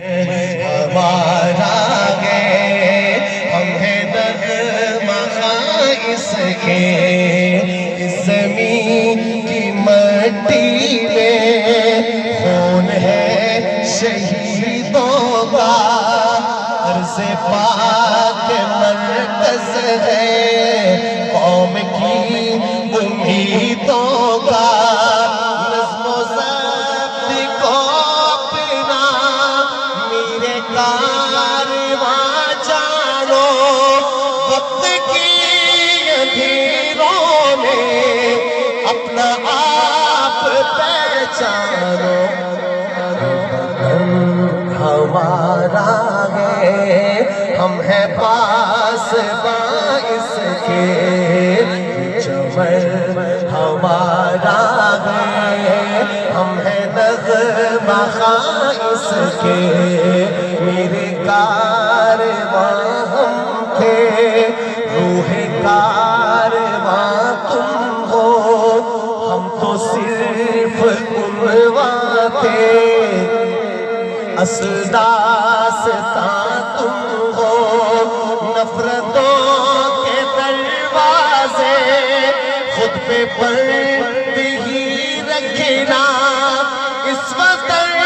ہمارا ہے ہم ہیں نغمہ اس کے اس زمین کی مٹی میں خون ہے شہیدوں کا عرض پاک مرکز ہے قوم کی امیدوں کا نظم و ضبط کو اپنا میرے کارواں جانو وقت کی اندھیروں میں اپنا آپ پہچانو ہمارا ہے ہم ہیں پاس باعث کے چمن ہمارا ہے ہم ہیں نغمہ خائص کے میرے کارواں ہم تھے روح کارواں تم ہو ہم تو صرف عنواں تھے اصل داستاں تم ہو نفرتوں کے دروازے خود پہ بند ہی رکھنا اس وطن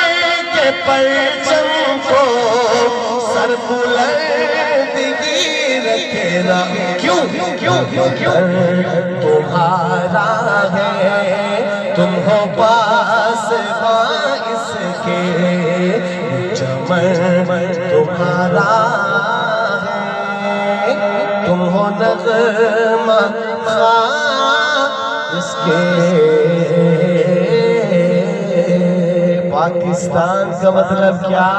کے پرچم کو سر بلند ہی رکھنا کیوں تمہارا ہے تم ہو پاس باعث کے چمن تمہارا ہے تم ہو نغمہ خائص کے پاکستان کا مطلب کیا